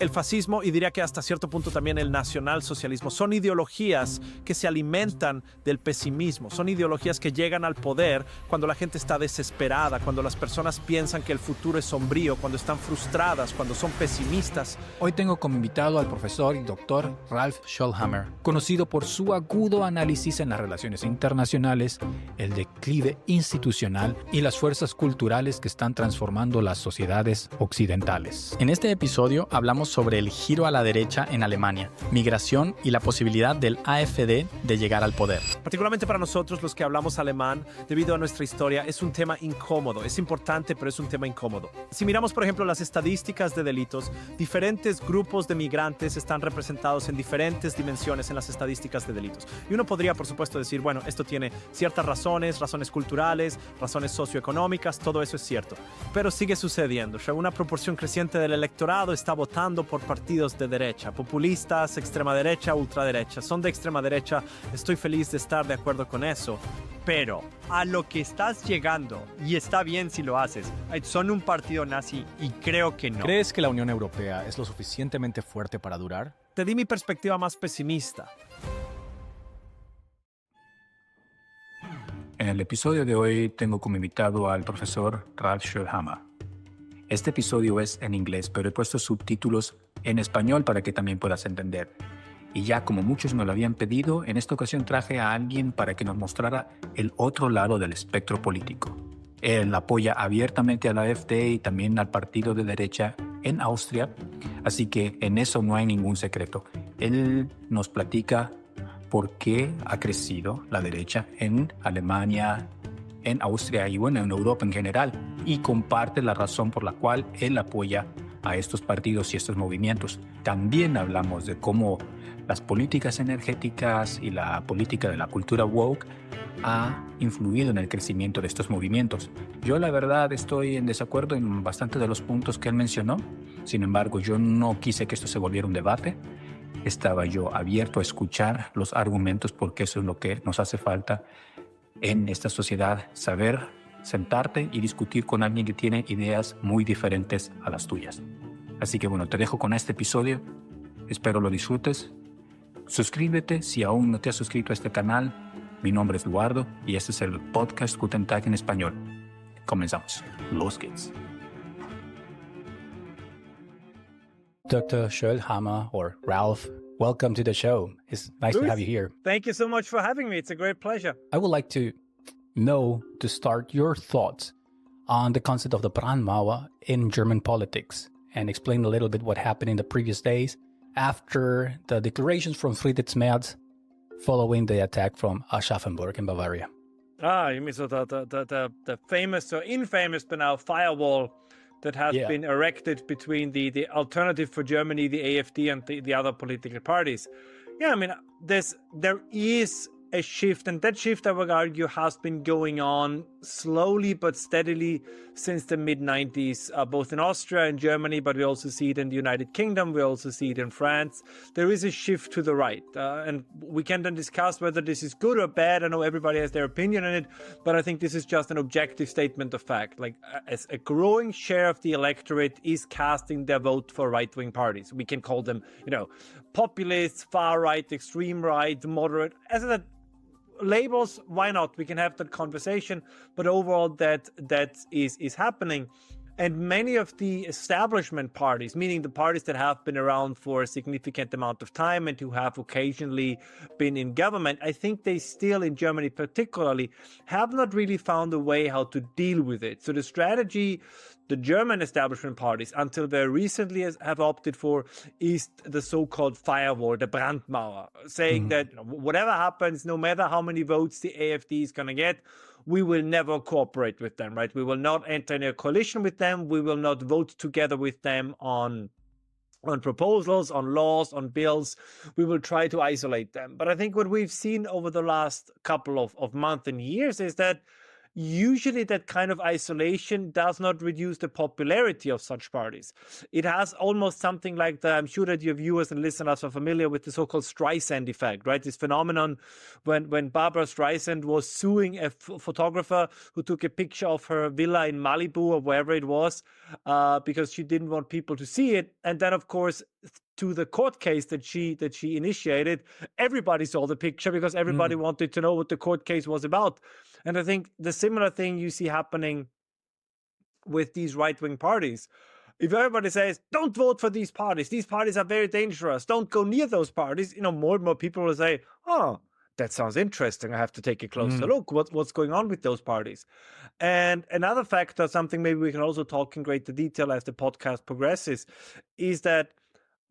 El fascismo, y diría que hasta cierto punto también el nacionalsocialismo, son ideologías que se alimentan del pesimismo, son ideologías que llegan al poder cuando la gente está desesperada, cuando las personas piensan que el futuro es sombrío, cuando están frustradas, cuando son pesimistas. Hoy tengo como invitado al profesor y doctor Ralph Schoellhammer, conocido por su agudo análisis en las relaciones internacionales, el declive institucional y las fuerzas culturales que están transformando las sociedades occidentales. En este episodio hablamos sobre el giro a la derecha en Alemania, migración y la posibilidad del AfD de llegar al poder. Particularmente para nosotros los que hablamos alemán, debido a nuestra historia, es un tema incómodo. Es importante, pero es un tema incómodo. Si miramos, por ejemplo, las estadísticas de delitos, diferentes grupos de migrantes están representados en diferentes dimensiones en las estadísticas de delitos. Y uno podría, por supuesto, decir, bueno, esto tiene ciertas razones, razones culturales, razones socioeconómicas, todo eso es cierto. Pero sigue sucediendo. O sea, una proporción creciente del electorado está votando por partidos de derecha, populistas, extrema derecha, ultraderecha. Son de extrema derecha, estoy feliz de estar de acuerdo con eso. Pero a lo que estás llegando, y está bien si lo haces, son un partido nazi y creo que no. ¿Crees que la Unión Europea es lo suficientemente fuerte para durar? Te di mi perspectiva más pesimista. En el episodio de hoy tengo como invitado al profesor Ralph Schoellhammer. Este episodio es en inglés, pero he puesto subtítulos en español para que también puedas entender. Y ya como muchos me lo habían pedido, en esta ocasión traje a alguien para que nos mostrara el otro lado del espectro político. Él apoya abiertamente a la AfD y también al partido de derecha en Austria, así que en eso no hay ningún secreto. Él nos platica por qué ha crecido la derecha en Alemania, en Austria y bueno, en Europa en general, y comparte la razón por la cual él apoya a estos partidos y estos movimientos. También hablamos de cómo las políticas energéticas y la política de la cultura woke ha influido en el crecimiento de estos movimientos. Yo la verdad estoy en desacuerdo en bastante de los puntos que él mencionó. Sin embargo, yo no quise que esto se volviera un debate. Estaba yo abierto a escuchar los argumentos porque eso es lo que nos hace falta en esta sociedad, saber sentarte y discutir con alguien que tiene ideas muy diferentes a las tuyas. Así que bueno, te dejo con este episodio. Espero lo disfrutes. Suscríbete si aún no te has suscrito a este canal. Mi nombre es Eduardo y este es el podcast Guten Tag en español. Comenzamos. Los geht's. Dr. Schoellhammer, or Ralph, welcome to the show. It's nice to have you here. Thank you so much for having me. It's a great pleasure. I would like to know, to start, your thoughts on the concept of the Brandmauer in German politics and explain a little bit what happened in the previous days after the declarations from Friedrich Merz following the attack from Aschaffenburg in Bavaria. You mean so the famous or infamous but now firewall that has been erected between the Alternative for Germany, the AfD, and the other political parties. Yeah, I mean, there is a shift, and that shift, I would argue, has been going on slowly but steadily since the mid-90s, both in Austria and Germany, but we also see it in the United Kingdom, we also see it in France. There is a shift to the right, and we can then discuss whether this is good or bad. I know everybody has their opinion on it, but I think this is just an objective statement of fact. Like, as a growing share of the electorate is casting their vote for right-wing parties. We can call them, populists, far-right, extreme right, moderate. As I said, labels, why not? We can have that conversation, but overall that is happening. And many of the establishment parties, meaning the parties that have been around for a significant amount of time and who have occasionally been in government, I think they still, in Germany particularly, have not really found a way how to deal with it. So the strategy the German establishment parties, until very recently, have opted for is the so-called firewall, the Brandmauer, saying that whatever happens, no matter how many votes the AfD is going to get, we will never cooperate with them, right? We will not enter in a coalition with them. We will not vote together with them on proposals, on laws, on bills. We will try to isolate them. But I think what we've seen over the last couple of months and years is that usually that kind of isolation does not reduce the popularity of such parties. It has almost something like I'm sure that your viewers and listeners are familiar with the so-called Streisand effect, right? This phenomenon when Barbara Streisand was suing a photographer who took a picture of her villa in Malibu or wherever it was, because she didn't want people to see it. And then, of course, to the court case that she initiated, everybody saw the picture because everybody wanted to know what the court case was about. And I think the similar thing you see happening with these right-wing parties. If everybody says, don't vote for these parties are very dangerous, don't go near those parties, more and more people will say, oh, that sounds interesting, I have to take a closer look. What's going on with those parties? And another factor, something maybe we can also talk in greater detail as the podcast progresses, is that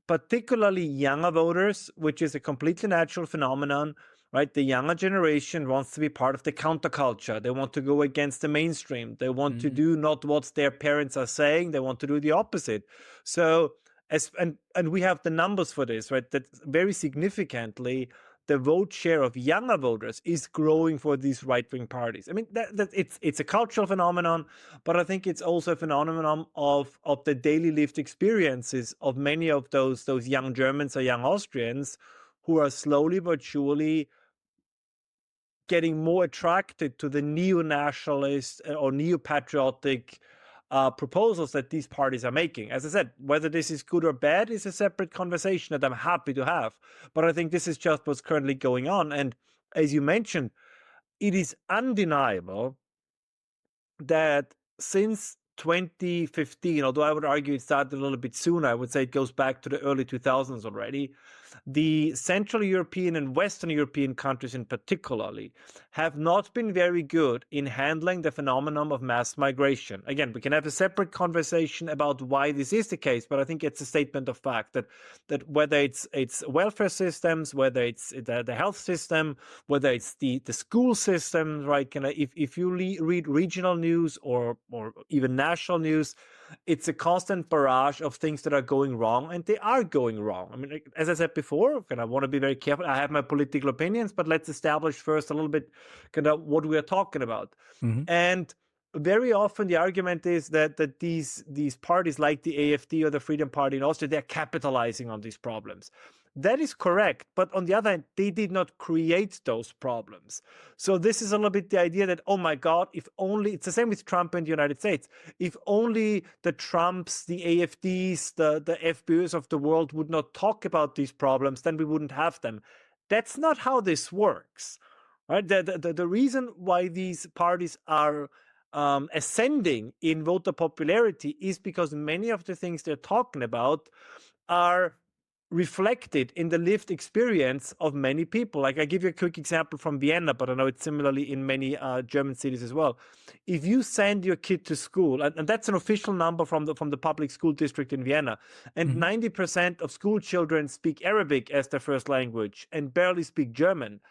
particularly younger voters, which is a completely natural phenomenon, right? The younger generation wants to be part of the counterculture. They want to go against the mainstream. They want to do not what their parents are saying. They want to do the opposite. So, and we have the numbers for this, right? That very significantly, the vote share of younger voters is growing for these right-wing parties. I mean, it's a cultural phenomenon, but I think it's also a phenomenon of the daily lived experiences of many of those young Germans or young Austrians who are slowly but surely getting more attracted to the neo-nationalist or neo-patriotic proposals that these parties are making. As I said, whether this is good or bad is a separate conversation that I'm happy to have. But I think this is just what's currently going on. And as you mentioned, it is undeniable that since 2015, although I would argue it started a little bit sooner, I would say it goes back to the early 2000s already, the Central European and Western European countries in particularly have not been very good in handling the phenomenon of mass migration. Again, we can have a separate conversation about why this is the case, but I think it's a statement of fact that whether it's welfare systems, whether it's the health system, whether it's the school system, right? If you read regional news or even national news, it's a constant barrage of things that are going wrong, and they are going wrong. I mean, as I said before, I want to be very careful. I have my political opinions, but let's establish first a little bit what we are talking about. And very often the argument is that these parties like the AfD or the Freedom Party in Austria, they're capitalizing on these problems. That is correct, but on the other hand, they did not create those problems. So this is a little bit the idea that, oh my God, if only, it's the same with Trump in the United States, if only the Trumps, the AfDs, the FPÖs of the world would not talk about these problems, then we wouldn't have them. That's not how this works, right? The reason why these parties are ascending in voter popularity is because many of the things they're talking about are reflected in the lived experience of many people. Like, I give you a quick example from Vienna, but I know it's similarly in many German cities as well. If you send your kid to school, and that's an official number from the public school district in Vienna, and 90% of school children speak Arabic as their first language and barely speak German,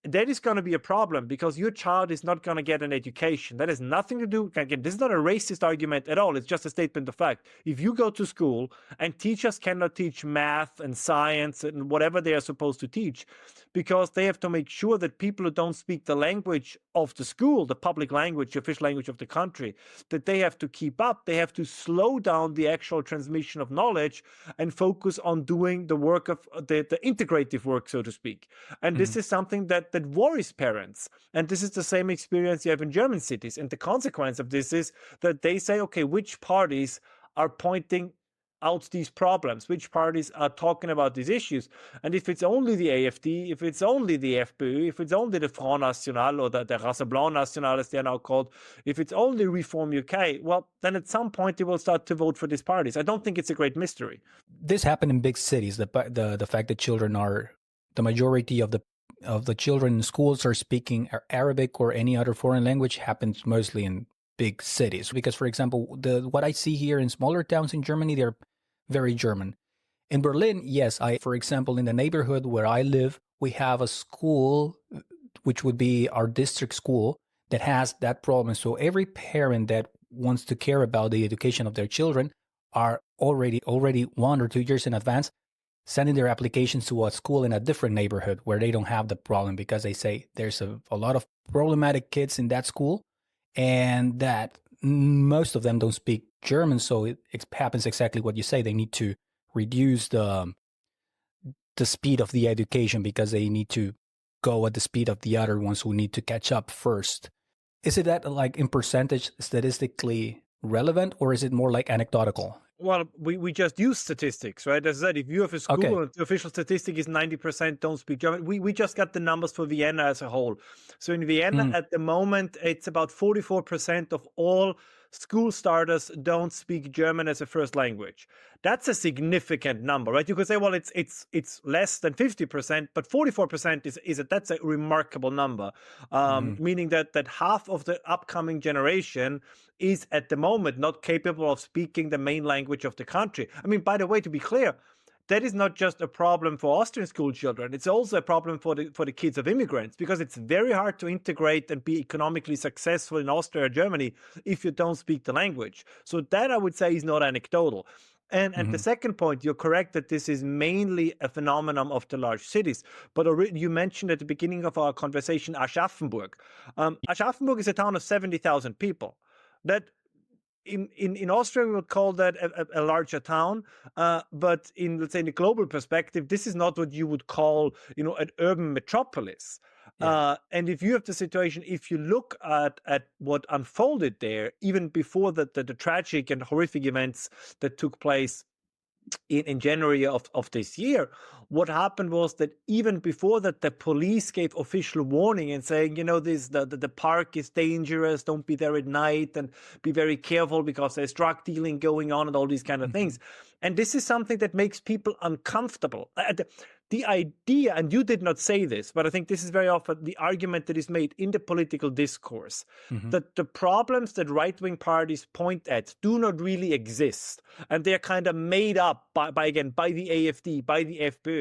that is going to be a problem because your child is not going to get an education. That has nothing to do, again, this is not a racist argument at all. It's just a statement of fact. If you go to school and teachers cannot teach math and science and whatever they are supposed to teach, because they have to make sure that people who don't speak the language of the school, the public language, the official language of the country, that they have to keep up. They have to slow down the actual transmission of knowledge and focus on doing the work of the integrative work, so to speak. And this is something that worries parents. And this is the same experience you have in German cities. And the consequence of this is that they say, okay, which parties are pointing out these problems, which parties are talking about these issues. And if it's only the AfD, if it's only the FPÖ, if it's only the Front National or the Rassemblement National, as they are now called, if it's only Reform UK, well, then at some point they will start to vote for these parties. I don't think it's a great mystery. This happened in big cities. The fact that the majority of the children in schools are speaking Arabic or any other foreign language happens mostly in big cities. Because, for example, what I see here in smaller towns in Germany, they're very German. In Berlin, yes, for example, in the neighborhood where I live, we have a school, which would be our district school, that has that problem. So every parent that wants to care about the education of their children are already 1 or 2 years in advance sending their applications to a school in a different neighborhood where they don't have the problem, because they say there's a lot of problematic kids in that school. and that most of them don't speak German. So it happens exactly what you say. They need to reduce the speed of the education because they need to go at the speed of the other ones who need to catch up first. Is it that, like, in percentage, statistically relevant, or is it more like anecdotal? Well, we just use statistics, right? As I said, if you have a school and the official statistic is 90% don't speak German, we just got the numbers for Vienna as a whole. So in Vienna at the moment, it's about 44% of all school starters don't speak German as a first language. That's a significant number, right? You could say, well, it's less than 50%, but 44% that's a remarkable number, meaning that half of the upcoming generation is at the moment not capable of speaking the main language of the country. I mean, by the way, to be clear, that is not just a problem for Austrian school children. It's also a problem for the kids of immigrants, because it's very hard to integrate and be economically successful in Austria or Germany if you don't speak the language. So that, I would say, is not anecdotal. And the second point, you're correct that this is mainly a phenomenon of the large cities. But you mentioned at the beginning of our conversation Aschaffenburg. Aschaffenburg is a town of 70,000 people. That in Austria, we would call that a larger town, but let's say in the global perspective, this is not what you would call, an urban metropolis. Yeah. And if you have the situation, if you look at what unfolded there, even before the tragic and horrific events that took place in January of this year, what happened was that even before that, the police gave official warning and saying, the park is dangerous, don't be there at night, and be very careful because there's drug dealing going on and all these kind of things. And this is something that makes people uncomfortable. The idea, and you did not say this, but I think this is very often the argument that is made in the political discourse, that the problems that right-wing parties point at do not really exist, and they're kind of made up by the AfD, by the FPÖ.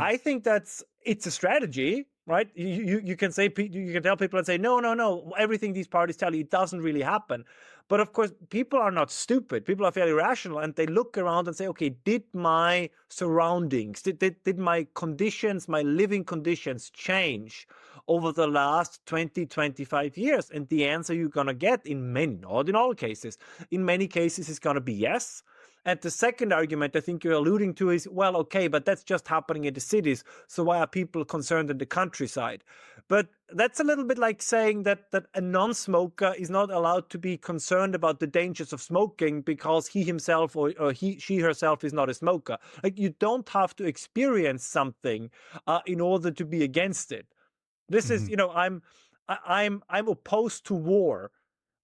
I think it's a strategy, right? You can tell people and say, no, everything these parties tell you, it doesn't really happen. But of course, people are not stupid. People are fairly rational, and they look around and say, okay, did my surroundings, did my conditions, my living conditions change over the last 20, 25 years? And the answer you're going to get not in all cases, in many cases is going to be yes. And the second argument I think you're alluding to is, well, okay, but that's just happening in the cities. So why are people concerned in the countryside? But that's a little bit like saying that a non-smoker is not allowed to be concerned about the dangers of smoking because he himself or she herself is not a smoker. Like, you don't have to experience something in order to be against it. This is, I'm opposed to war,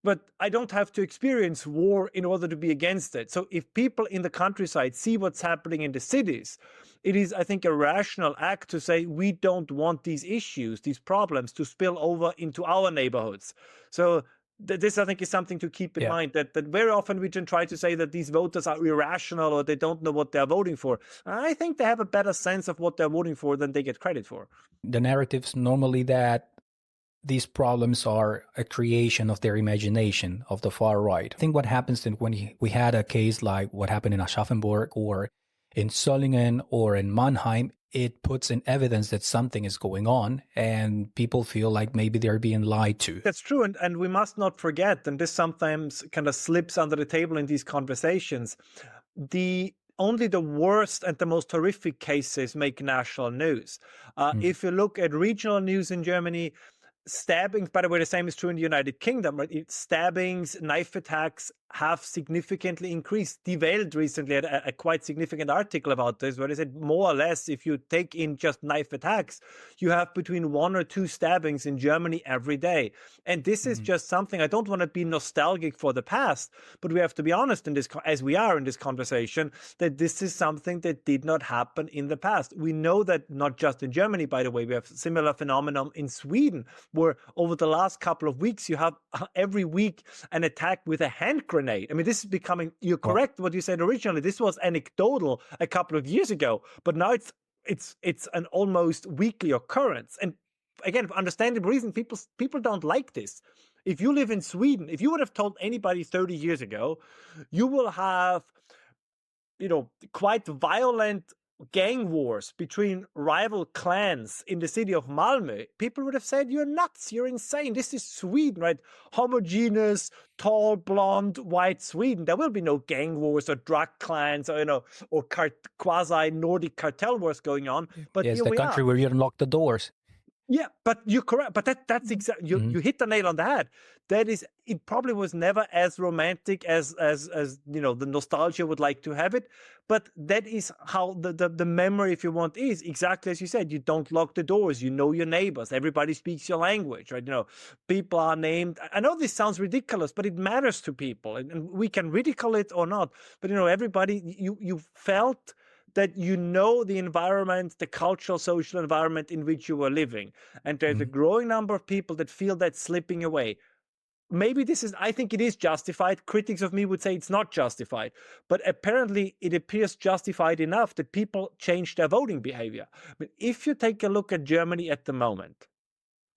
but I don't have to experience war in order to be against it. So if people in the countryside see what's happening in the cities, it is, I think, a rational act to say we don't want these issues, these problems to spill over into our neighborhoods. So this, I think, is something to keep in mind, that very often we can try to say that these voters are irrational or they don't know what they're voting for. I think they have a better sense of what they're voting for than they get credit for. The narrative's normally that these problems are a creation of their imagination, of the far right. I think what happens when we had a case like what happened in Aschaffenburg or in Solingen or in Mannheim, it puts in evidence that something is going on and people feel like maybe they're being lied to. That's true. And we must not forget, and this sometimes kind of slips under the table in these conversations, only the worst and the most horrific cases make national news. If you look at regional news in Germany, stabbings, by the way, the same is true in the United Kingdom, right? Stabbings, knife attacks have significantly increased. Die Welt recently had a quite significant article about this, where they said more or less, if you take in just knife attacks, you have between 1 or 2 stabbings in Germany every day. And this is just something, I don't want to be nostalgic for the past, but we have to be honest in this, as we are in this conversation, that this is something that did not happen in the past. We know that not just in Germany, by the way, we have similar phenomenon in Sweden, where over the last couple of weeks, you have every week an attack with a hand grenade. I mean, this is becoming, you're correct what you said originally, this was anecdotal a couple of years ago, but now it's an almost weekly occurrence. And again, for understandable reason, people don't like this. If you live in Sweden, if you would have told anybody 30 years ago, you will have, quite violent gang wars between rival clans in the city of Malmö, people would have said, you're nuts, you're insane. This is Sweden, right? Homogeneous, tall, blonde, white Sweden. There will be no gang wars or drug clans or, or quasi-Nordic cartel wars going on. But it's the country where you unlock the doors. Yeah, but you're correct. But that's exactly you hit the nail on the head. That is, it probably was never as romantic as the nostalgia would like to have it. But that is how the memory, if you want, is exactly as you said. You don't lock the doors. You know your neighbors. Everybody speaks your language, right? People are named. I know this sounds ridiculous, but it matters to people, and we can ridicule it or not. But everybody, you felt that the environment, the cultural, social environment in which you were living. And there's a growing number of people that feel that slipping away. Maybe I think it is justified. Critics of me would say it's not justified. But apparently it appears justified enough that people change their voting behavior. But if you take a look at Germany at the moment,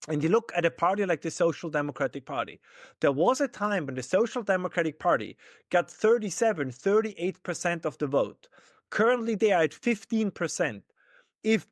and you look at a party like the Social Democratic Party, there was a time when the Social Democratic Party got 38% of the vote. Currently, they are at 15%. If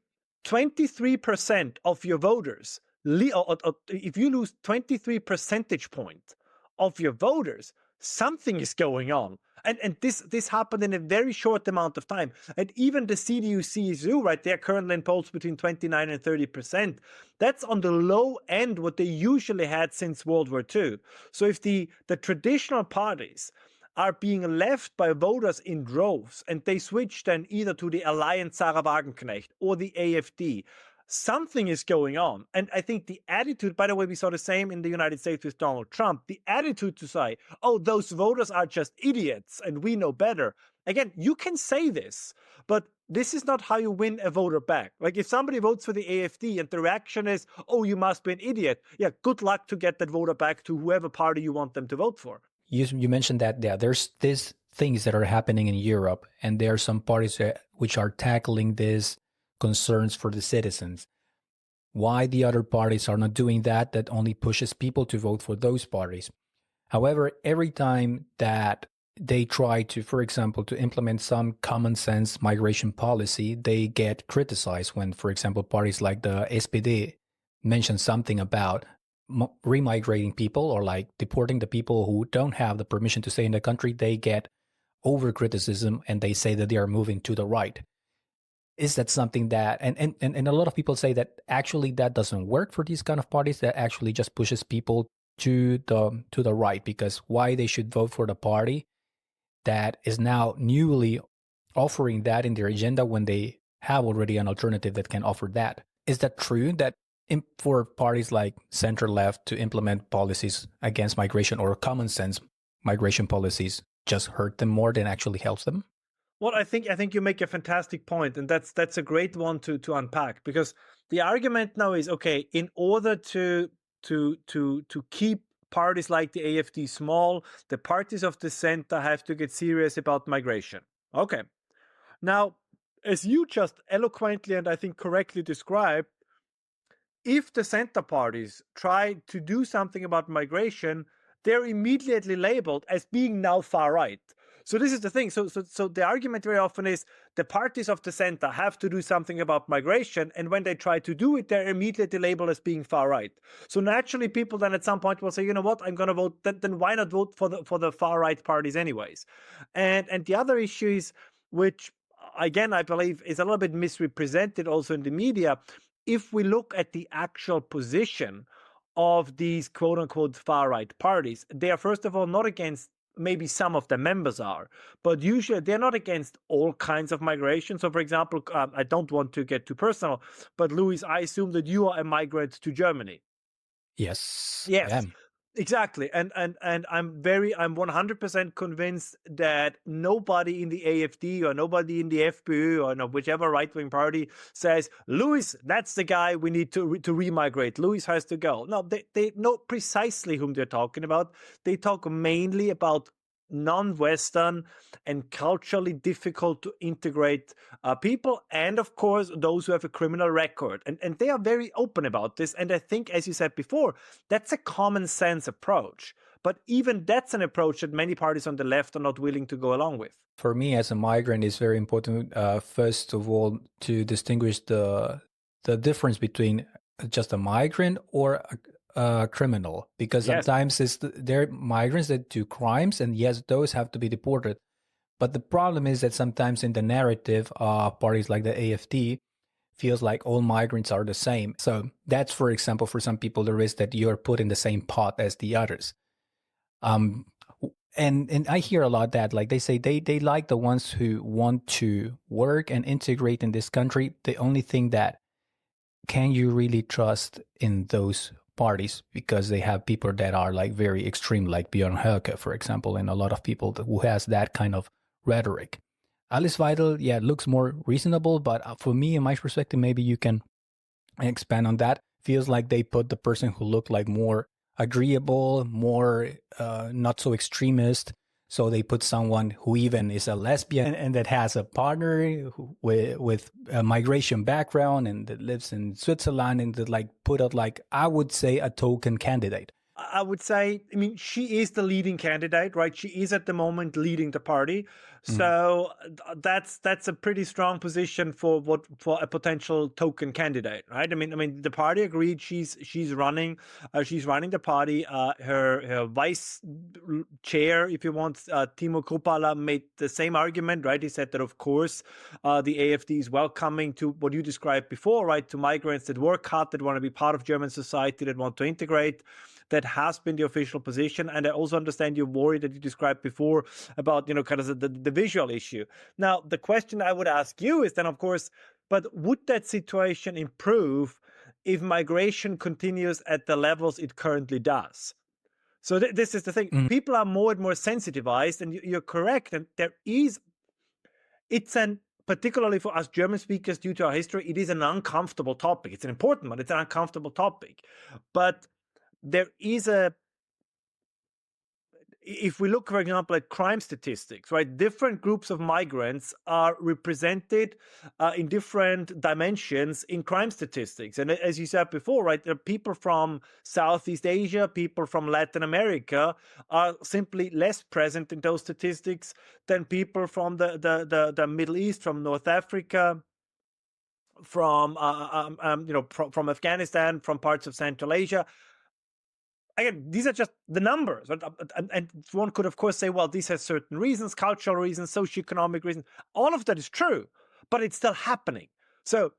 23% of your voters, if you lose 23 percentage points of your voters, something is going on. And this happened in a very short amount of time. And even the CDU-CSU, right, they're currently in polls between 29 and 30%. That's on the low end what they usually had since World War II. So if the traditional parties are being left by voters in droves, and they switch then either to the Alliance Sarah Wagenknecht or the AfD, something is going on. And I think the attitude, by the way, we saw the same in the United States with Donald Trump, the attitude to say, oh, those voters are just idiots and we know better. Again, you can say this, but this is not how you win a voter back. Like if somebody votes for the AfD and the reaction is, oh, you must be an idiot. Yeah, good luck to get that voter back to whoever party you want them to vote for. You mentioned that there's these things that are happening in Europe, and there are some parties which are tackling these concerns for the citizens. Why the other parties are not doing that only pushes people to vote for those parties. However, every time that they try to, for example, to implement some common sense migration policy, they get criticized when, for example, parties like the SPD mention something about remigrating people or like deporting the people who don't have the permission to stay in the country. They get over criticism and they say that they are moving to the right. Is that something that and a lot of people say that actually that doesn't work for these kind of parties, that actually just pushes people to the right, because why they should vote for the party that is now newly offering that in their agenda when they have already an alternative that can offer that? Is that true that for parties like center left to implement policies against migration or common sense migration policies just hurt them more than actually helps them? Well, I think you make a fantastic point, and that's a great one to unpack, because the argument now is, okay, in order to keep parties like the AfD small, the parties of the center have to get serious about migration. Okay. Now, as you just eloquently and I think correctly described, if the center parties try to do something about migration, they're immediately labeled as being now far right. So this is the thing. So the argument very often is the parties of the center have to do something about migration, and when they try to do it, they're immediately labeled as being far right. So naturally, people then at some point will say, you know what, I'm going to vote. Then why not vote for the far right parties anyways? And the other issue is, which again I believe is a little bit misrepresented also in the media. If we look at the actual position of these quote unquote far right parties, they are first of all not against. Maybe some of the members are, but usually they're not against all kinds of migration. So, for example, I don't want to get too personal, but Luis, I assume that you are a migrant to Germany. Yes. Yes. I am. Exactly. And I'm 100% convinced that nobody in the AfD or nobody in the FPÖ or whichever right-wing party says, Luis, that's the guy we need to remigrate. Luis has to go. No, they know precisely whom they're talking about. They talk mainly about non-Western and culturally difficult to integrate people, and of course those who have a criminal record, and they are very open about this. And I think, as you said before, that's a common sense approach. But even that's an approach that many parties on the left are not willing to go along with. For me, as a migrant, it's very important, first of all, to distinguish the difference between just a migrant or a criminal, because sometimes they're migrants that do crimes, and yes, those have to be deported. But the problem is that sometimes in the narrative, parties like the AFD feels like all migrants are the same. So that's, for example, for some people, the risk that you're put in the same pot as the others. And I hear a lot that, like, they say they like the ones who want to work and integrate in this country. The only thing that can you really trust in those parties, because they have people that are like very extreme, like Björn Höcke, for example, and a lot of people who has that kind of rhetoric. Alice Weidel, looks more reasonable, but for me, in my perspective, maybe you can expand on that. Feels like they put the person who looked like more agreeable, more not so extremist. So they put someone who even is a lesbian and that has a partner with a migration background and that lives in Switzerland, and that like put out, like, I would say, a token candidate. I would say, I mean, she is the leading candidate, right? She is at the moment leading the party. So that's a pretty strong position for a potential token candidate, right? I mean, the party agreed she's running the party. Her vice chair, if you want, Timo Kruppala, made the same argument, right? He said that, of course, the AFD is welcoming to what you described before, right? To migrants that work hard, that want to be part of German society, that want to integrate. That has been the official position. And I also understand your worry that you described before about, kind of the visual issue. Now, the question I would ask you is then, of course, but would that situation improve if migration continues at the levels it currently does? So this is the thing. People are more and more sensitized, and you're correct. And particularly for us German speakers, due to our history, it is an uncomfortable topic. It's an important one. It's an uncomfortable topic. But there is if we look, for example, at crime statistics, right? Different groups of migrants are represented in different dimensions in crime statistics. And as you said before, right, there are people from Southeast Asia, people from Latin America are simply less present in those statistics than people from the Middle East, from North Africa, from Afghanistan, from parts of Central Asia. Again, these are just the numbers. And one could, of course, say, well, these have certain reasons, cultural reasons, socioeconomic reasons. All of that is true, but it's still happening. So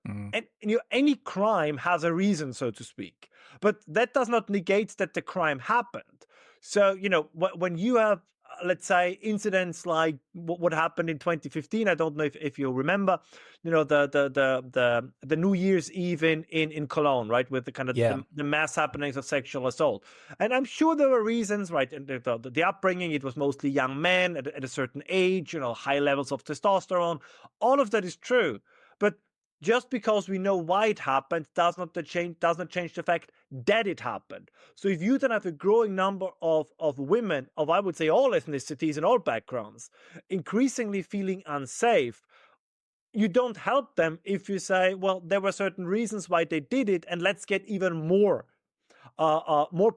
any crime has a reason, so to speak. But that does not negate that the crime happened. So, when you have, let's say, incidents like what happened in 2015, I don't know if you remember, the New Year's Eve in Cologne, right, with the kind of the mass happenings of sexual assault. And I'm sure there were reasons, right, and the upbringing, it was mostly young men at a certain age, high levels of testosterone. All of that is true. But just because we know why it happened does not change the fact that it happened. So if you then have a growing number of women of, I would say, all ethnicities and all backgrounds, increasingly feeling unsafe, you don't help them if you say, well, there were certain reasons why they did it, and let's get even more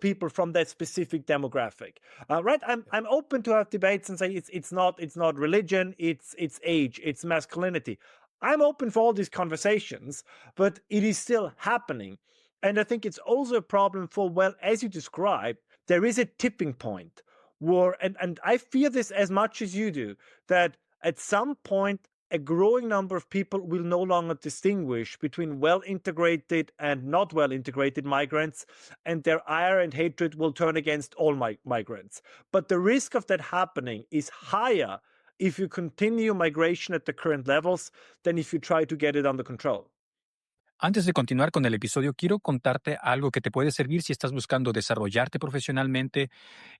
people from that specific demographic, right? I'm open to have debates and say it's not religion, it's age, it's masculinity. I'm open for all these conversations, but it is still happening. And I think it's also a problem for, well, as you described, there is a tipping point where, and I fear this as much as you do, that at some point, a growing number of people will no longer distinguish between well-integrated and not well-integrated migrants, and their ire and hatred will turn against all migrants. But the risk of that happening is higher if you continue migration at the current levels than if you try to get it under control. Antes de continuar con el episodio, quiero contarte algo que te puede servir si estás buscando desarrollarte profesionalmente,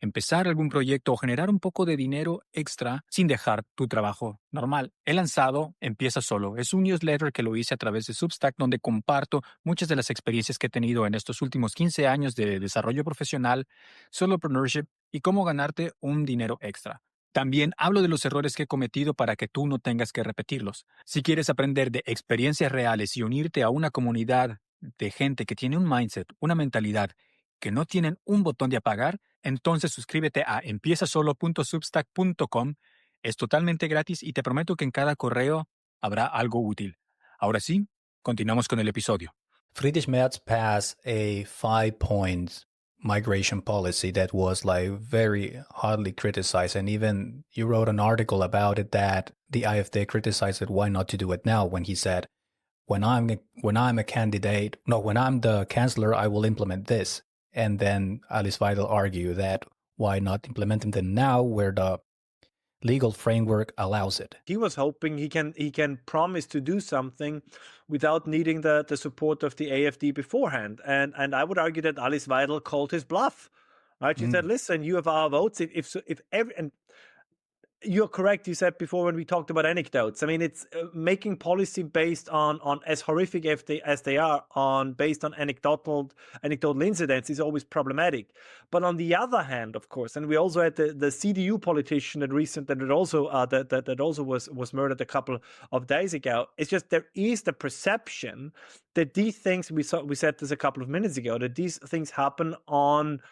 empezar algún proyecto o generar un poco de dinero extra sin dejar tu trabajo normal. He lanzado Empieza Solo. Es un newsletter que lo hice a través de Substack, donde comparto muchas de las experiencias que he tenido en estos últimos 15 años de desarrollo profesional, solopreneurship y cómo ganarte un dinero extra. También hablo de los errores que he cometido para que tú no tengas que repetirlos. Si quieres aprender de experiencias reales y unirte a una comunidad de gente que tiene un mindset, una mentalidad, que no tienen un botón de apagar, Entonces suscríbete a empiezasolo.substack.com. Es totalmente gratis y te prometo que en cada correo habrá algo útil. Ahora sí, continuamos con el episodio. Friedrich Merz passed a 5-point migration policy that was like very hardly criticized, and even you wrote an article about it that the AfD criticized it. Why not to do it now? When he said, when I'm the chancellor, I will implement this. And then Alice Weidel argued that why not implementing them now where the legal framework allows it. He was hoping he can promise to do something without needing the support of the AfD beforehand. And I would argue that Alice Weidel called his bluff. Right? She said, listen, you have our votes. And you're correct. You said before when we talked about anecdotes. I mean, it's making policy based on as horrific as they are based on anecdotal incidents is always problematic. But on the other hand, of course, and we also had the CDU politician that also was murdered a couple of days ago. It's just there is the perception that these things we said this a couple of minutes ago, that these things happen on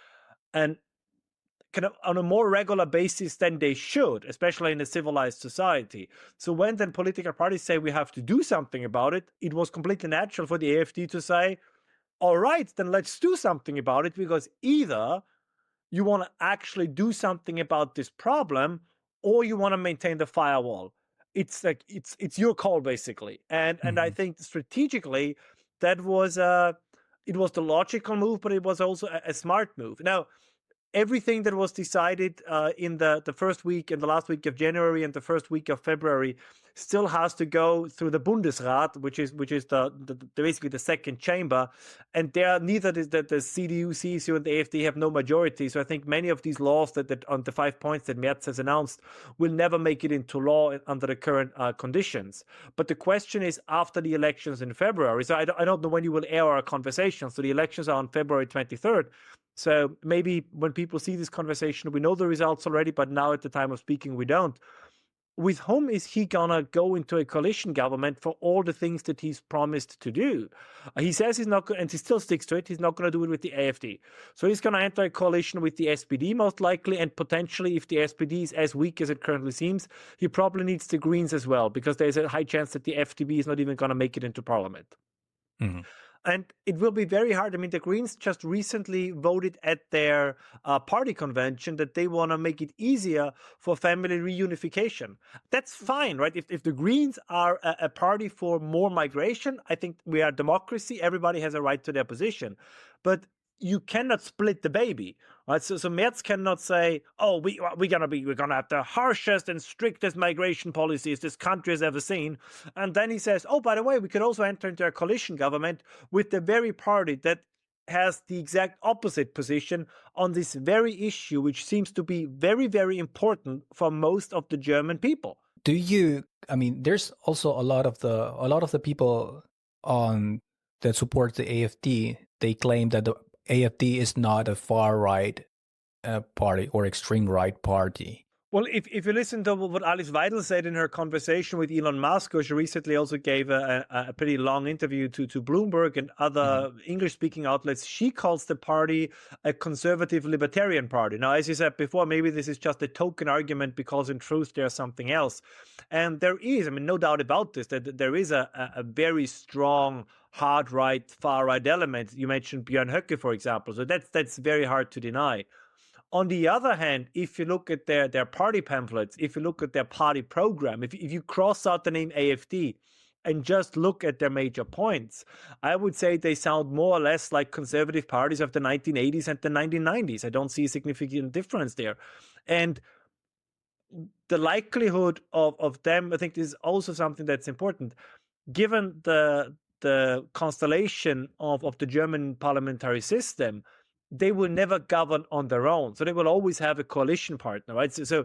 a more regular basis than they should, especially in a civilized society. So when then political parties say we have to do something about it, it was completely natural for the AfD to say, all right, then let's do something about it, because either you want to actually do something about this problem or you want to maintain the firewall. It's like it's your call, basically. And I think strategically that was it was the logical move, but it was also a smart move. Now, everything that was decided in the first week and the last week of January and the first week of February still has to go through the Bundesrat, which is the basically the second chamber, and there neither is that the CDU, CSU, and the AfD have no majority. So I think many of these laws that on the 5 points that Merz has announced will never make it into law under the current conditions. But the question is after the elections in February. So I don't know when you will air our conversation. So the elections are on February 23rd. So maybe when people see this conversation, we know the results already, but now at the time of speaking, we don't. With whom is he going to go into a coalition government for all the things that he's promised to do? He says he's not going, and he still sticks to it, he's not going to do it with the AfD. So he's going to enter a coalition with the SPD most likely, and potentially, if the SPD is as weak as it currently seems, he probably needs the Greens as well, because there's a high chance that the FDP is not even going to make it into parliament. Mm-hmm. And it will be very hard. I mean, the Greens just recently voted at their party convention that they want to make it easier for family reunification. That's fine, right? If the Greens are a party for more migration, I think we are a democracy. Everybody has a right to their position. But you cannot split the baby, right? So Merz cannot say, "Oh, we're gonna have the harshest and strictest migration policies this country has ever seen," and then he says, "Oh, by the way, we could also enter into a coalition government with the very party that has the exact opposite position on this very issue, which seems to be very, very important for most of the German people." There's also a lot of the people that support the AfD. They claim that the AfD is not a far-right party or extreme-right party. Well, if you listen to what Alice Weidel said in her conversation with Elon Musk, who she recently also gave a pretty long interview to Bloomberg and other English-speaking outlets, she calls the party a conservative libertarian party. Now, as you said before, maybe this is just a token argument because in truth there's something else. And there is, no doubt about this, that there is a very strong hard right, far right element. You mentioned Björn Höcke, for example. So that's very hard to deny. On the other hand, if you look at their party pamphlets, if you look at their party program, if you cross out the name AfD and just look at their major points, I would say they sound more or less like conservative parties of the 1980s and the 1990s. I don't see a significant difference there. And the likelihood of them, I think, is also something that's important. Given the constellation of the German parliamentary system, they will never govern on their own. So they will always have a coalition partner, right? So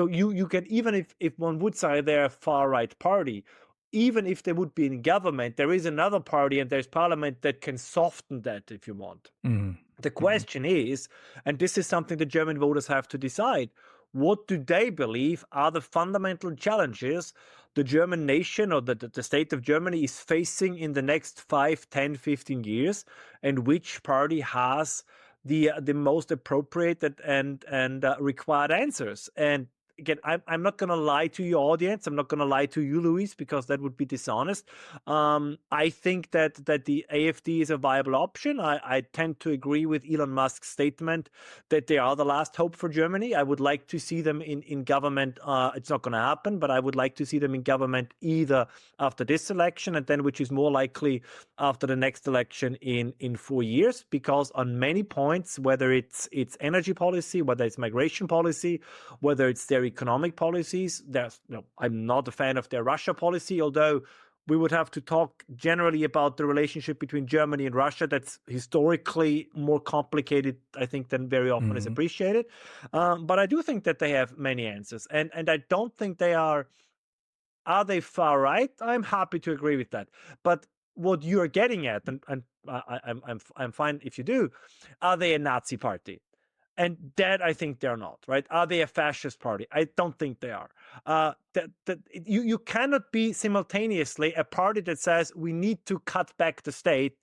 you can, even if one would say they're a far-right party, even if they would be in government, there is another party and there's parliament that can soften that if you want. Mm-hmm. The question is, and this is something the German voters have to decide, what do they believe are the fundamental challenges the German nation or the state of Germany is facing in the next 5, 10, 15 years, and which party has the most appropriate and required answers. And again, I'm not going to lie to your audience. I'm not going to lie to you, Luis, because that would be dishonest. I think that the AfD is a viable option. I tend to agree with Elon Musk's statement that they are the last hope for Germany. I would like to see them in government. It's not going to happen, but I would like to see them in government either after this election and then, which is more likely, after the next election in 4 years, because on many points, whether it's energy policy, whether it's migration policy, whether it's their economic policies, I'm not a fan of their Russia policy, although we would have to talk generally about the relationship between Germany and Russia. That's historically more complicated, I think, than very often is appreciated. But I do think that they have many answers, and I don't think they are they far right? I'm happy to agree with that. But what you're getting at, and I'm fine if you do, are they a Nazi party? And that I think they're not, right? Are they a fascist party? I don't think they are. You cannot be simultaneously a party that says we need to cut back the state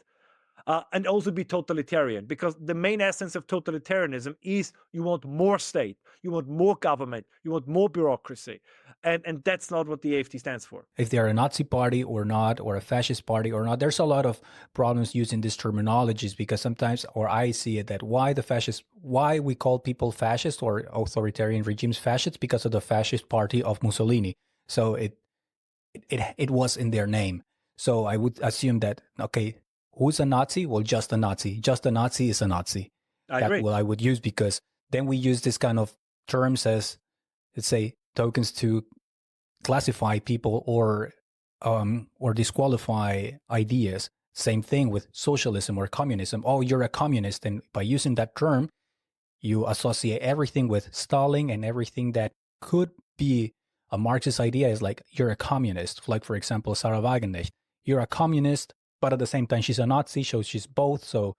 and also be totalitarian, because the main essence of totalitarianism is you want more state, you want more government, you want more bureaucracy. And that's not what the AfD stands for. If they're a Nazi party or not, or a fascist party or not, there's a lot of problems using these terminologies, because sometimes, or I see it, that why we call people fascist or authoritarian regimes fascists, because of the fascist party of Mussolini. So it was in their name. So I would assume that, okay, who's a Nazi? Well, just a Nazi. Just a Nazi is a Nazi. I agree. What I would use, because then we use this kind of terms as, let's say, tokens to classify people or disqualify ideas. Same thing with socialism or communism. Oh, you're a communist. And by using that term, you associate everything with Stalin, and everything that could be a Marxist idea is like, you're a communist. Like, for example, Sarah Wagenknecht. You're a communist, but at the same time, she's a Nazi, so she's both. So,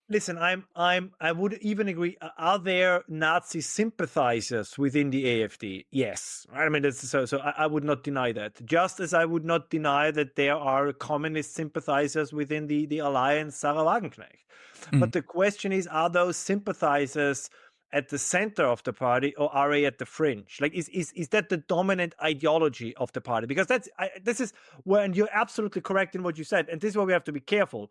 listen, I would even agree. Are there Nazi sympathizers within the AfD? Yes. I mean, so I would not deny that. Just as I would not deny that there are communist sympathizers within the alliance, Sarah Wagenknecht. But the question is, are those sympathizers at the center of the party, or are they at the fringe? Like, is that the dominant ideology of the party? Because this is where, and you're absolutely correct in what you said, and this is where we have to be careful.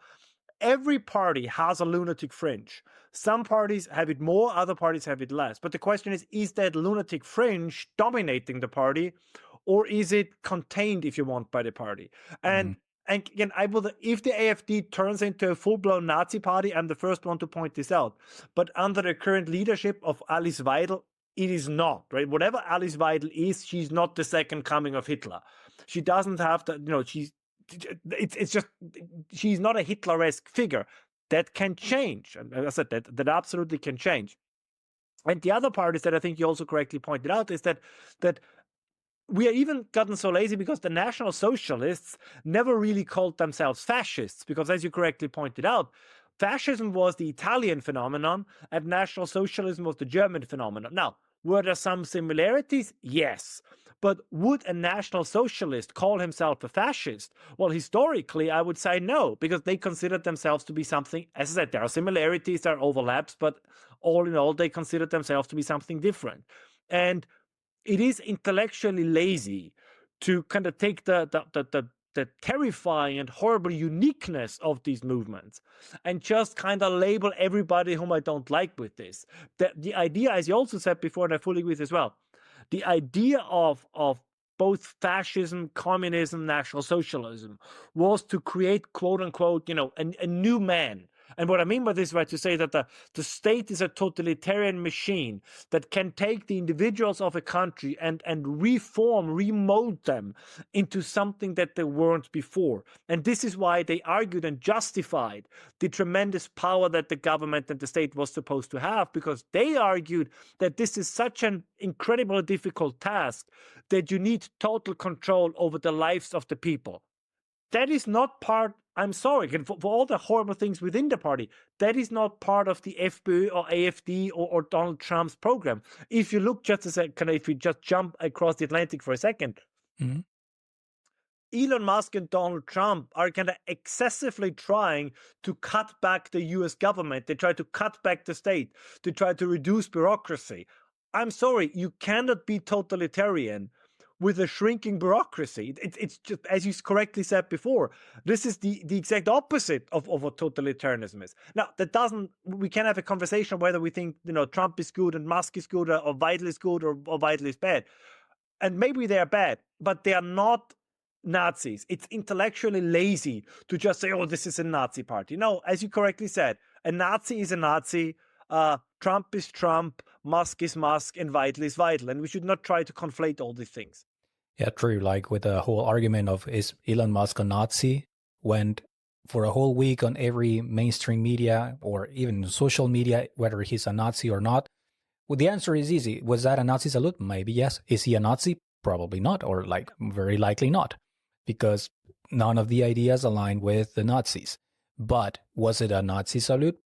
Every party has a lunatic fringe. Some parties have it more, other parties have it less. But the question is that lunatic fringe dominating the party, or is it contained, if you want, by the party? And again, if the AfD turns into a full-blown Nazi party, I'm the first one to point this out. But under the current leadership of Alice Weidel, it is not, right? Whatever Alice Weidel is, she's not the second coming of Hitler. She doesn't have to, it's just, she's not a Hitler-esque figure. That can change. And as I said, that absolutely can change. And the other part is that I think you also correctly pointed out is that we are even gotten so lazy, because the National Socialists never really called themselves fascists, because as you correctly pointed out, fascism was the Italian phenomenon and National Socialism was the German phenomenon. Now, were there some similarities? Yes. But would a National Socialist call himself a fascist? Well, historically, I would say no, because they considered themselves to be something, as I said, there are similarities, there are overlaps, but all in all, they considered themselves to be something different. And it is intellectually lazy to kind of take the terrifying and horrible uniqueness of these movements and just kind of label everybody whom I don't like with this. The idea, as you also said before, and I fully agree with as well, the idea of both fascism, communism, National Socialism was to create, quote unquote, a new man. And what I mean by this is to say that the state is a totalitarian machine that can take the individuals of a country and remold them into something that they weren't before. And this is why they argued and justified the tremendous power that the government and the state was supposed to have, because they argued that this is such an incredibly difficult task that you need total control over the lives of the people. That is not part, I'm sorry, for all the horrible things within the party, that is not part of the FPÖ or AfD or Donald Trump's program. If you look just if we just jump across the Atlantic for a second, Elon Musk and Donald Trump are kind of excessively trying to cut back the US government. They try to cut back the state. They try to reduce bureaucracy. I'm sorry, you cannot be totalitarian with a shrinking bureaucracy. It's just, as you correctly said before, this is the exact opposite of what totalitarianism is. Now, we can have a conversation whether we think, Trump is good and Musk is good, or Weidel is good, or Weidel is bad. And maybe they are bad, but they are not Nazis. It's intellectually lazy to just say, oh, this is a Nazi party. No, as you correctly said, a Nazi is a Nazi. Trump is Trump, Musk is Musk, and Weidel is Weidel. And we should not try to conflate all these things. Yeah, true. Like with the whole argument of is Elon Musk a Nazi, went for a whole week on every mainstream media or even social media, whether he's a Nazi or not. Well, the answer is easy. Was that a Nazi salute? Maybe yes. Is he a Nazi? Probably not, or very likely not, because none of the ideas align with the Nazis. But was it a Nazi salute?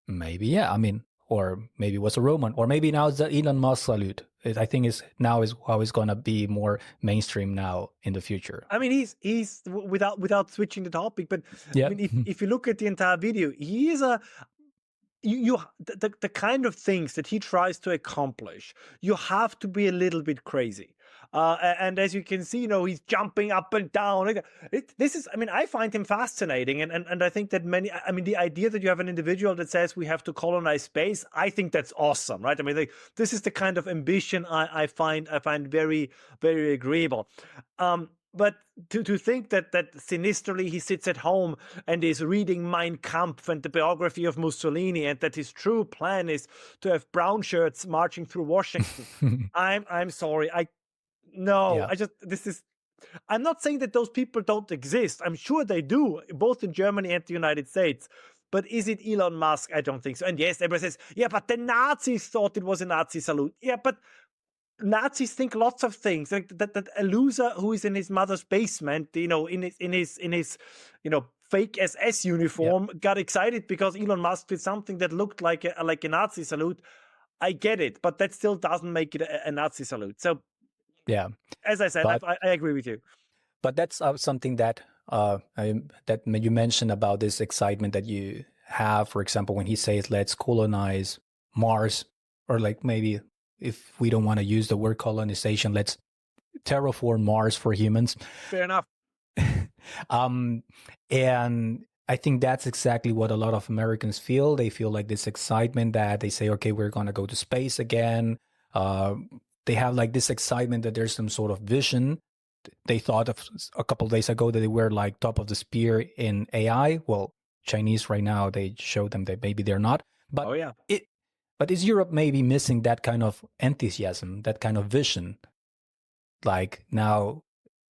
Maybe, yeah. I mean, or maybe it was a Roman, or maybe now it's the Elon Musk salute. I think is how it's going to be more mainstream now in the future. I mean, he's without switching the topic, but yeah. I mean, if you look at the entire video, he is the kind of things that he tries to accomplish, you have to be a little bit crazy. And as you can see, he's jumping up and down. I find him fascinating. And I think that the idea that you have an individual that says we have to colonize space, I think that's awesome, right? I mean, this is the kind of ambition I find very, very agreeable. But to think that sinisterly he sits at home and is reading Mein Kampf and the biography of Mussolini, and that his true plan is to have brown shirts marching through Washington, I'm sorry. I'm not saying that those people don't exist. I'm sure they do, both in Germany and the United States. But is it Elon Musk? I don't think so. And yes, everybody says, yeah, but the Nazis thought it was a Nazi salute. Yeah, but Nazis think lots of things. Like that a loser who is in his mother's basement, in his fake SS uniform, got excited because Elon Musk did something that looked like a Nazi salute. I get it, but that still doesn't make it a Nazi salute. So, yeah, as I said, I agree with you. But that's something that that you mentioned about this excitement that you have. For example, when he says, "Let's colonize Mars," or maybe, if we don't want to use the word colonization, let's terraform Mars for humans. Fair enough. And I think that's exactly what a lot of Americans feel. They feel like this excitement that they say, okay, we're going to go to space again. They have this excitement that there's some sort of vision. They thought of a couple of days ago that they were top of the spear in AI. Well, Chinese right now, they show them that maybe they're not. But But is Europe maybe missing that kind of enthusiasm, that kind of vision? Like now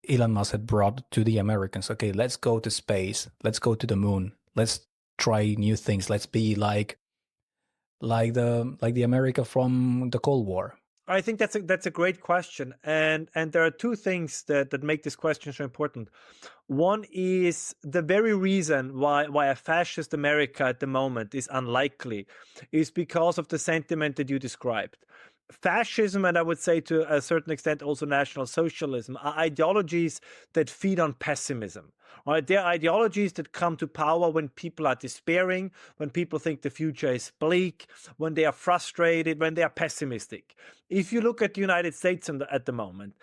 Elon Musk had brought to the Americans, okay, let's go to space, let's go to the moon, let's try new things, let's be like the America from the Cold War. I think that's a great question, and there are two things that make this question so important. One is the very reason why a fascist America at the moment is unlikely is because of the sentiment that you described. Fascism, and I would say to a certain extent also National Socialism, are ideologies that feed on pessimism. Right? They're ideologies that come to power when people are despairing, when people think the future is bleak, when they are frustrated, when they are pessimistic. If you look at the United States at the moment,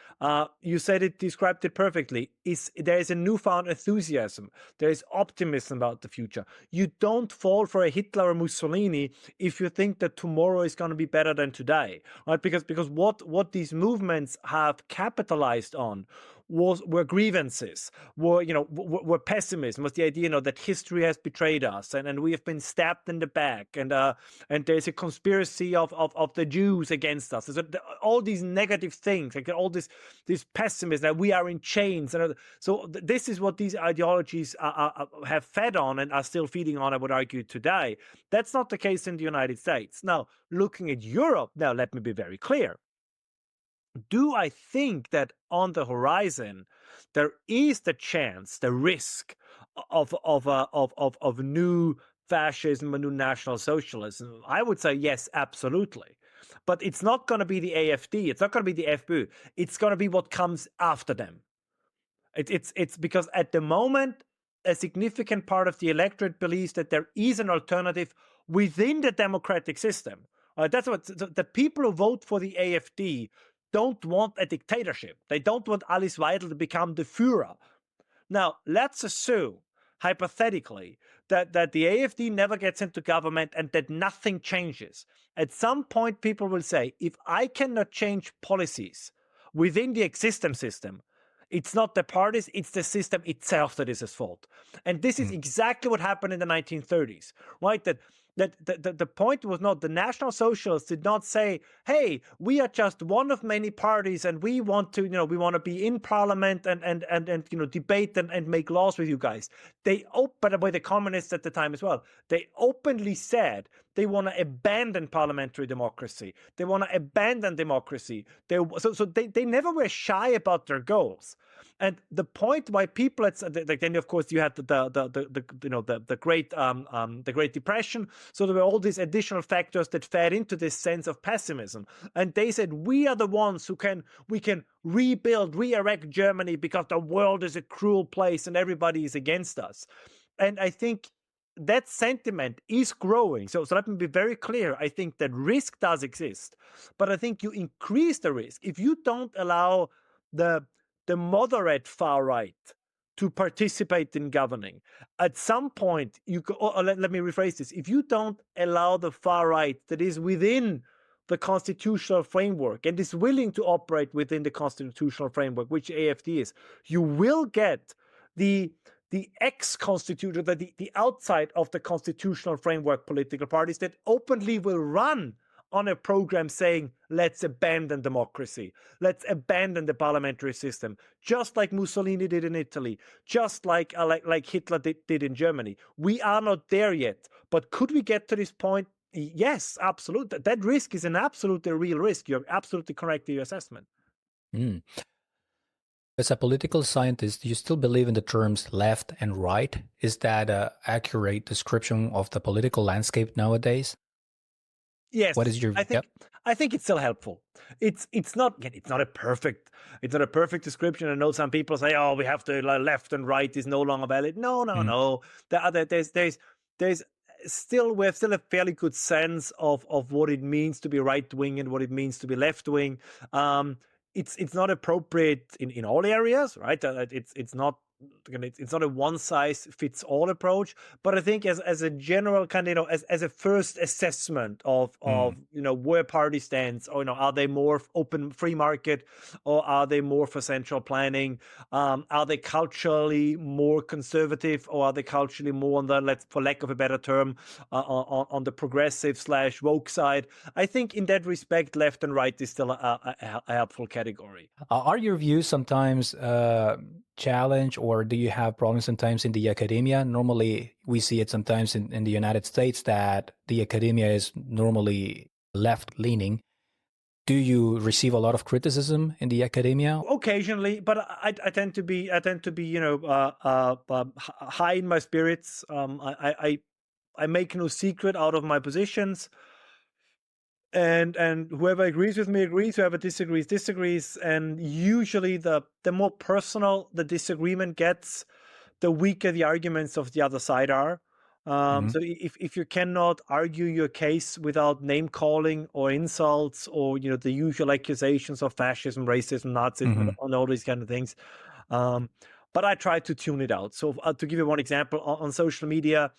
you described it perfectly. There is a newfound enthusiasm. There is optimism about the future. You don't fall for a Hitler or Mussolini if you think that tomorrow is going to be better than today, right? Because what these movements have capitalized on were grievances, were pessimism, was the idea, that history has betrayed us and we have been stabbed in the back and there's a conspiracy of the Jews against us. So all these negative things, like all this pessimism, that we are in chains. And so this is what these ideologies have fed on and are still feeding on, I would argue, today. That's not the case in the United States. Now, looking at Europe, now let me be very clear. Do I think that on the horizon there is the chance, the risk of new fascism and new National Socialism? I would say yes, absolutely. But it's not going to be the AfD. It's not going to be the FPÖ. It's going to be what comes after them. It's because at the moment, a significant part of the electorate believes that there is an alternative within the democratic system. That's what the people who vote for the AfD don't want a dictatorship. They don't want Alice Weidel to become the Führer. Now, let's assume, hypothetically, that the AfD never gets into government and that nothing changes. At some point, people will say, if I cannot change policies within the existing system, it's not the parties, it's the system itself that is at fault. And this is exactly what happened in the 1930s, right? That the point was not, the National Socialists did not say, hey, we are just one of many parties and we want to, we want to be in parliament and debate and make laws with you guys. By the way, the communists at the time as well, they openly said they want to abandon parliamentary democracy. They want to abandon democracy. So they never were shy about their goals. And the point why people, then of course you had the Great Depression. So there were all these additional factors that fed into this sense of pessimism. And they said, we are the ones we can rebuild, re-erect Germany because the world is a cruel place and everybody is against us. And I think that sentiment is growing. So let me be very clear. I think that risk does exist, but I think you increase the risk if you don't allow the moderate far right to participate in governing. At some point, let me rephrase this. If you don't allow the far right that is within the constitutional framework and is willing to operate within the constitutional framework, which AfD is, you will get the ex-constitutional, the outside of the constitutional framework political parties that openly will run on a program saying, let's abandon democracy, let's abandon the parliamentary system, just like Mussolini did in Italy, just like Hitler did in Germany. We are not there yet, but could we get to this point? Yes, absolutely. That risk is an absolutely real risk. You're absolutely correct in your assessment. As a political scientist, do you still believe in the terms left and right? Is that an accurate description of the political landscape nowadays? Yes. What is your? I think it's still helpful. It's not a perfect description. I know some people say, oh, we have to left and right is no longer valid. No. There's still we have still a fairly good sense of what it means to be right wing and what it means to be left wing. It's not appropriate in all areas, right? It's not a one size fits all approach, but I think as a general kind of, as a first assessment of where party stands, or are they more open free market, or are they more for central planning? Are they culturally more conservative, or are they culturally more on the, for lack of a better term, on the progressive / woke side? I think in that respect, left and right is still a helpful category. Are your views sometimes challenge, or do you have problems sometimes in the academia? Normally, we see it sometimes in the United States that the academia is normally left-leaning. Do you receive a lot of criticism in the academia? Occasionally, but I tend to be high in my spirits. I make no secret out of my positions. And whoever agrees with me agrees, whoever disagrees, and usually the more personal the disagreement gets, the weaker the arguments of the other side are. So if you cannot argue your case without name calling or insults or the usual accusations of fascism, racism, Nazism, and all these kind of things, but I try to tune it out. So to give you one example, on social media,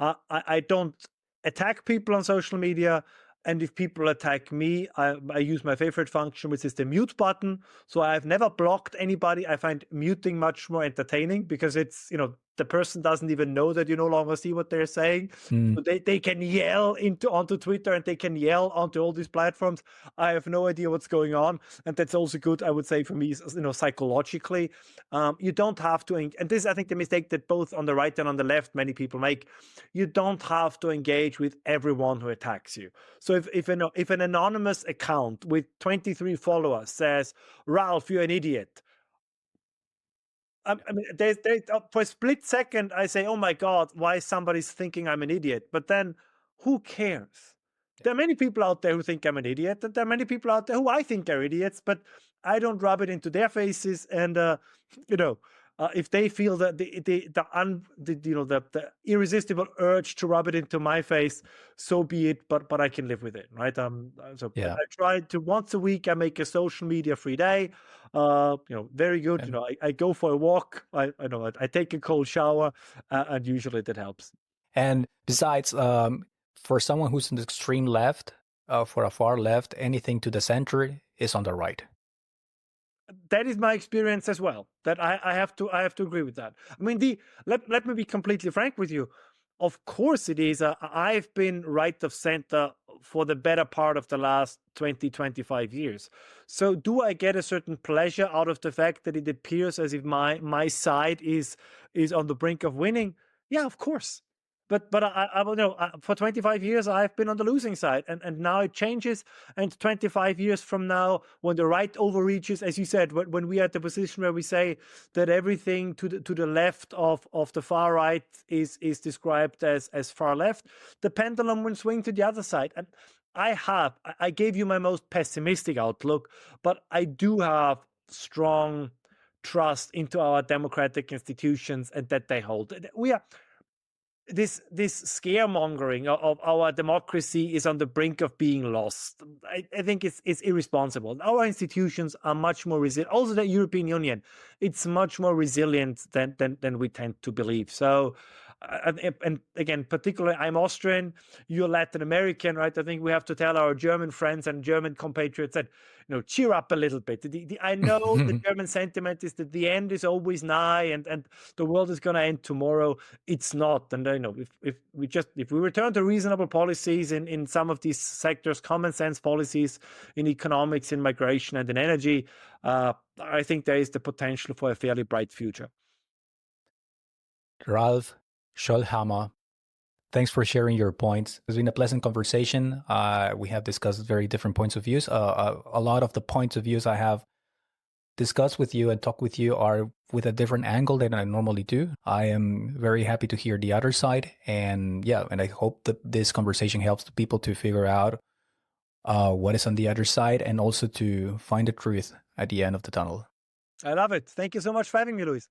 I don't attack people on social media. And if people attack me, I use my favorite function, which is the mute button. So I've never blocked anybody. I find muting much more entertaining because it's, the person doesn't even know that you no longer see what they're saying. So they can yell onto Twitter and they can yell onto all these platforms. I have no idea what's going on. And that's also good, I would say, for me, psychologically. You don't have to, and this is, I think, the mistake that both on the right and on the left many people make. You don't have to engage with everyone who attacks you. So if an anonymous account with 23 followers says, Ralph, you're an idiot, I mean, for a split second, I say, oh my God, why somebody's thinking I'm an idiot? But then who cares? There are many people out there who think I'm an idiot, and there are many people out there who I think are idiots, but I don't rub it into their faces, and if they feel that the irresistible urge to rub it into my face, so be it. But I can live with it, right? I try to once a week. I make a social media free day. Very good. And, I go for a walk. I take a cold shower, and usually that helps. And besides, for someone who's in the extreme left, for a far left, anything to the center is on the right. That is my experience as well. That I have to agree with that. I mean, let me be completely frank with you. Of course it is. I've been right of center for the better part of the last 20, 25 years. So do I get a certain pleasure out of the fact that it appears as if my side is on the brink of winning? Yeah, of course. But I will know for 25 years I've been on the losing side, and now it changes. And 25 years from now, when the right overreaches, as you said, when we are at the position where we say that everything to the left of the far right is described as far left, the pendulum will swing to the other side. And I gave you my most pessimistic outlook, but I do have strong trust into our democratic institutions and that they hold. We are. This scaremongering of our democracy is on the brink of being lost. I think it's irresponsible. Our institutions are much more resilient. Also, the European Union, it's much more resilient than we tend to believe. So, and again, particularly, I'm Austrian. You're Latin American, right? I think we have to tell our German friends and German compatriots that cheer up a little bit. I know the German sentiment is that the end is always nigh, and the world is going to end tomorrow. It's not. And if we return to reasonable policies in some of these sectors, common sense policies in economics, in migration, and in energy, I think there is the potential for a fairly bright future. Ralph Schoellhammer, thanks for sharing your points. It's been a pleasant conversation. We have discussed very different points of views. A lot of the points of views I have discussed with you and talked with you are with a different angle than I normally do. I am very happy to hear the other side. And I hope that this conversation helps the people to figure out what is on the other side and also to find the truth at the end of the tunnel. I love it. Thank you so much for having me, Luis.